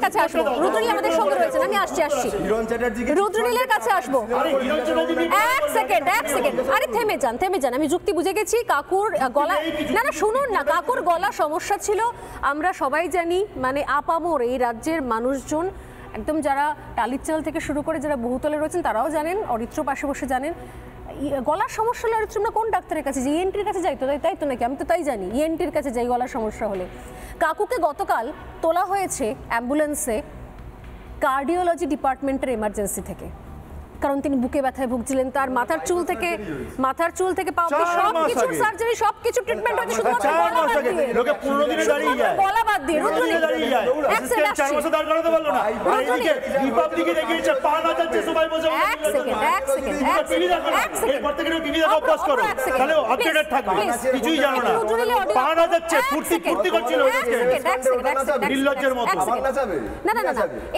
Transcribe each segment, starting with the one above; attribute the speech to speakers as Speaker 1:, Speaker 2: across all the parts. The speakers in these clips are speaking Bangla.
Speaker 1: কাছে আসবো, রুদ্রনীল আমাদের সঙ্গে রয়েছেন, আমি আসছি রুদ্রনীলের কাছে আসবো। এক সেকেন্ড, আরে থেমে যান, আমি যুক্তি বুঝে গেছি। কাকুর গলা, না শুনুন না, কাকুর গলা সমস্যা ছিল আমরা সবাই জানি। মানে আপামর এই রাজ্যের মানুষজন একদম, যারা টালিচাল থেকে শুরু করে যারা বহুতলে রয়েছেন তারাও জানেন, অরিত্র পাশে বসে জানেন গলার সমস্যা হলে অরিত্র আমরা কোন ডাক্তারের কাছে যাই? ইএনটির কাছে যাই তো, তাই তো নাকি? আমি তো তাই জানি, ইএনটির কাছে যাই গলার সমস্যা হলে। কাকুকে গতকাল তোলা হয়েছে অ্যাম্বুলেন্সে কার্ডিওলজি ডিপার্টমেন্টের এমার্জেন্সি থেকে, কারণ তিনি বুকে ব্যথায় ভুগছিলেন। তার মাথার চুল থেকে পা অবধি সবকিছু সার্জারি, সবকিছু ট্রিটমেন্ট হয়েছে শুধুমাত্র গলা বাদ দিয়ে।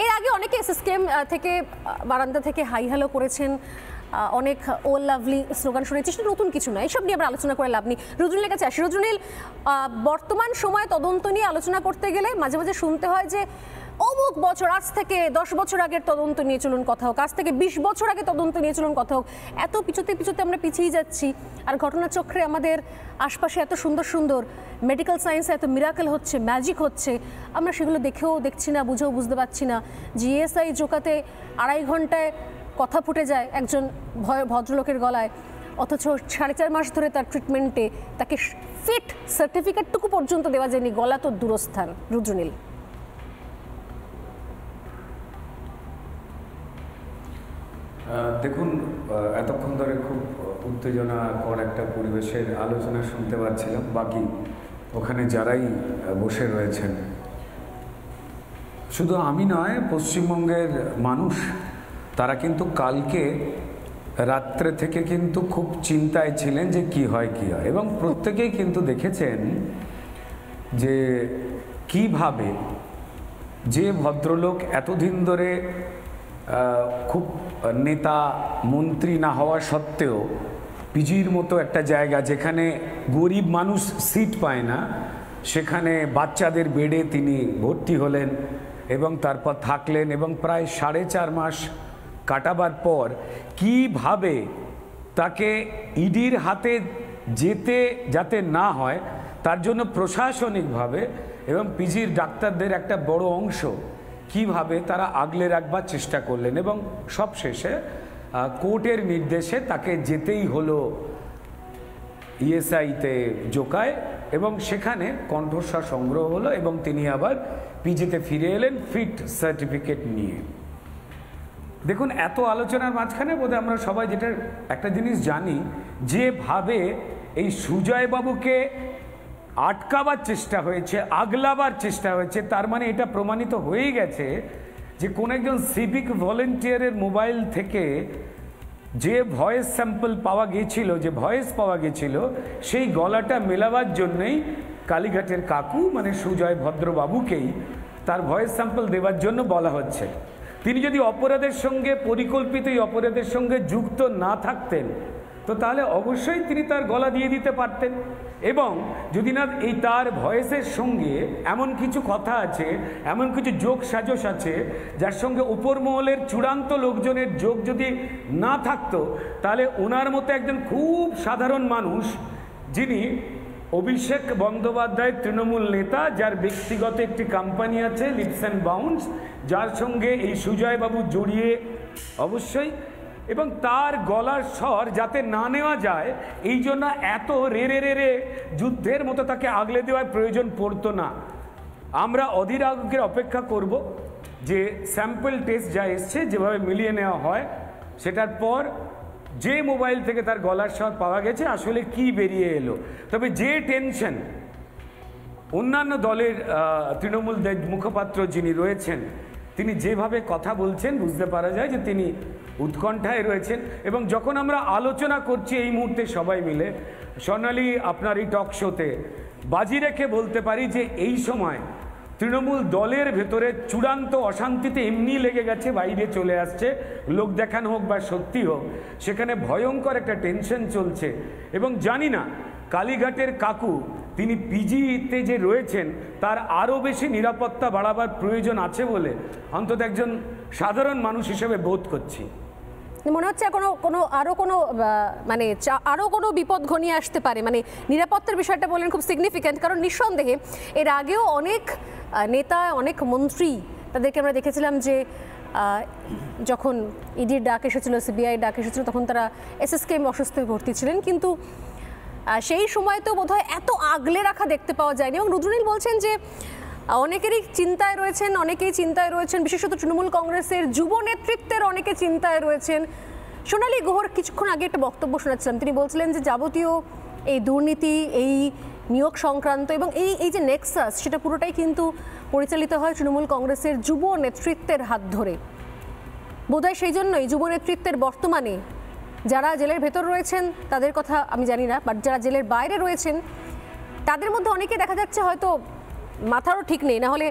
Speaker 1: এর আগে অনেকে এসএসকেএম থেকে বারান্দা থেকে হাই হ্যালো করেছেন, অনেক ও লাভলি স্লোগান শুনেছি, সেটা নতুন কিছু নয়, এসব নিয়ে আমরা আলোচনা করে লাভ নেই। রুদ্রনীলের কাছে আসি। রুদ্রনীল, বর্তমান সময়ে তদন্ত নিয়ে আলোচনা করতে গেলে মাঝে মাঝে শুনতে হয় যে অমুক বছর, আজ থেকে 10 বছর আগের তদন্ত নিয়ে চলুন কথা হোক, আজ থেকে 20 বছর আগে তদন্ত নিয়ে চলুন কথা হোক। এত পিছুতে আমরা পিছিয়ে যাচ্ছি, আর ঘটনাচক্রে আমাদের আশপাশে এত সুন্দর সুন্দর মেডিকেল সায়েন্সে এত মিরাকেল হচ্ছে, ম্যাজিক হচ্ছে, আমরা সেগুলো দেখেও দেখছি না, বুঝেও বুঝতে পারছি না। জিএসআই জোকাতে 2.5 ঘন্টায় কথা ফুটে যায় একজন ভদ্রলোকের গলায়, অথচ 4.5 মাস ধরে তার ট্রিটমেন্টে তাকে ফিট সার্টিফিকেটটুকু পর্যন্ত দেওয়া যায়নি। গলা তো দূরস্থান। রুদ্রনীল,
Speaker 2: দেখুন, এতক্ষণ ধরে খুব উত্তেজনাকর একটা পরিবেশের আলোচনা শুনতে পাচ্ছিলাম। বাকি ওখানে যারাই বসে রয়েছেন, শুধু আমি নয়, পশ্চিমবঙ্গের মানুষ তারা কিন্তু কালকে রাত্রে থেকে কিন্তু খুব চিন্তায় ছিলেন যে কি হয়, এবং প্রত্যেকেই কিন্তু দেখেছেন যে কিভাবে যে ভদ্রলোক এতদিন ধরে খুব নেতা মন্ত্রী না হওয়া সত্ত্বেও পিজির মতো একটা জায়গা যেখানে গরিব মানুষ সিট পায় না, সেখানে বাচ্চাদের বেডে তিনি ভর্তি হলেন এবং তারপর থাকলেন, এবং প্রায় 4.5 মাস কাটাবার পর কিভাবে তাকে ইডির হাতে যেতে যাতে না হয় তার জন্য প্রশাসনিকভাবে এবং পিজির ডাক্তারদের একটা বড় অংশ কিভাবে তারা আগলে রাখবার চেষ্টা করলেন, এবং সবশেষে কোর্টের নির্দেশে তাকে যেতেই হলো ইএসআইতে জোকায়, এবং সেখানে কণ্ঠস্বর সংগ্রহ হলো এবং তিনি আবার পিজিতে ফিরে এলেন ফিট সার্টিফিকেট নিয়ে। দেখুন, এত আলোচনার মাঝখানে বোধহয় আমরা সবাই যেটা একটা জিনিস জানি, যেভাবে এই সুজয়বাবুকে আটকাবার চেষ্টা হয়েছে, আগলাবার চেষ্টা হয়েছে, তার মানে এটা প্রমাণিত হয়েই গেছে যে কোন একজন সিভিক ভলেন্টিয়ারের মোবাইল থেকে যে ভয়েস স্যাম্পল পাওয়া গিয়েছিল, যে ভয়েস পাওয়া গিয়েছিল, সেই গলাটা মেলাবার জন্যই কালীঘাটের কাকু মানে সুজয় ভদ্রবাবুকেই তার ভয়েস স্যাম্পল দেওয়ার জন্য বলা হচ্ছে। তিনি যদি অপরাধের সঙ্গে পরিকল্পিত এই অপরাধের সঙ্গে যুক্ত না থাকতেন তো তাহলে অবশ্যই তিনি তার গলা দিয়ে দিতে পারতেন, এবং যদি না এই তার ভয়েসের সঙ্গে এমন কিছু কথা আছে, এমন কিছু যোগ সাজস আছে যার সঙ্গে উপর মহলের চূড়ান্ত লোকজনের যোগ যদি না থাকতো, তাহলে ওনার মতো একজন খুব সাধারণ মানুষ, যিনি অভিষেক বন্দ্যোপাধ্যায় তৃণমূল নেতা, যার ব্যক্তিগত একটি কোম্পানি আছে লিপস অ্যান্ড বাউন্স, যার সঙ্গে এই সুজয়বাবু জড়িয়ে অবশ্যই, এবং তার গলার স্বর যাতে না নেওয়া যায় এই জন্য এত রে যুদ্ধের মতো তাকে আগলে দেওয়ার প্রয়োজন পড়তো না। আমরা অধীর আগ্রহে অপেক্ষা করব যে স্যাম্পল টেস্ট যা এসছে যেভাবে মিলিয়ে নেওয়া হয়, সেটার পর যে মোবাইল থেকে তার গলার স্বর পাওয়া গেছে আসলে কি বেরিয়ে এলো। তবে যে টেনশন অন্যান্য দলের তৃণমূল মুখপাত্র যিনি রয়েছেন তিনি যেভাবে কথা বলছেন বুঝতে পারা যায় যে তিনি উৎকণ্ঠায় রয়েছেন। এবং যখন আমরা আলোচনা করছি এই মুহূর্তে সবাই মিলে, স্বর্ণালী আপনার এই টক শোতে বাজি রেখে বলতে পারি যে এই সময় তৃণমূল দলের ভেতরে চূড়ান্ত অশান্তিতে এমনি লেগে গেছে, বাইরে চলে আসছে, লোক দেখানো হোক বা সত্যি হোক, সেখানে ভয়ঙ্কর একটা টেনশন চলছে। এবং জানি না কালীঘাটের কাকু তিনি পিজিতে যে রয়েছেন তার আরও বেশি নিরাপত্তা বাড়াবার প্রয়োজন আছে বলে অন্তত একজন সাধারণ মানুষ হিসেবে বোধ করছি।
Speaker 1: মনে হচ্ছে মানে আরও কোনো বিপদ ঘনিয়ে আসতে পারে, মানে নিরাপত্তার বিষয়টা বললেন খুব সিগনিফিক্যান্ট, কারণ নিঃসন্দেহে এর আগেও অনেক নেতা, অনেক মন্ত্রী, তাদেরকে আমরা দেখেছিলাম যে যখন ইডির ডাক এসেছিল, সিবিআই ডাক এসেছিল, তখন তারা এসএসকেএম অসুস্থতায় ভর্তি ছিলেন, কিন্তু সেই সময় তো বোধহয় এত আগলে রাখা দেখতে পাওয়া যায়নি। এবং রুদ্রনীল বলছেন যে অনেকেই চিন্তায় রয়েছেন, বিশেষত তৃণমূল কংগ্রেসের যুব নেতৃত্বের অনেকে চিন্তায় রয়েছেন। সোনালী গুহর কিছুক্ষণ আগে একটা বক্তব্য শোনাচ্ছিলাম, তিনি বলছিলেন যে যাবতীয় এই দুর্নীতি, এই নিয়োগ সংক্রান্ত এবং এই যে নেক্সাস, সেটা পুরোটাই কিন্তু পরিচালিত হয় তৃণমূল কংগ্রেসের যুব নেতৃত্বের হাত ধরে। বোধহয় সেই জন্যই যুব নেতৃত্বের বর্তমানে যারা জেলের ভেতর রয়েছেন তাদের কথা আমি জানি না, বাট যারা জেলের বাইরে রয়েছেন তাদের মধ্যে অনেকে দেখা যাচ্ছে হয়তো মাথারও ঠিক নেই। না হলে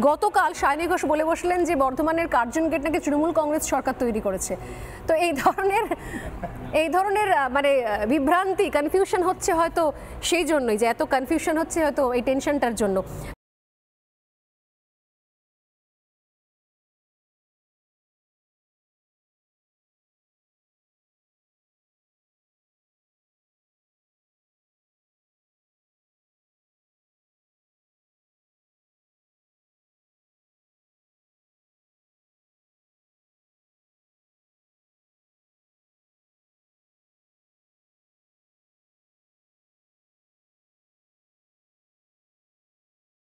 Speaker 1: গতকাল সায়নী ঘোষ বলে বসলেন যে বর্ধমানের কার্জন গেট নাকি তৃণমূল কংগ্রেস সরকার তৈরি করেছে। তো এই ধরনের মানে বিভ্রান্তি, কনফিউশন হচ্ছে হয়তো সেই জন্যই, যে এত কনফিউশন হচ্ছে হয়তো এই টেনশনটার জন্য।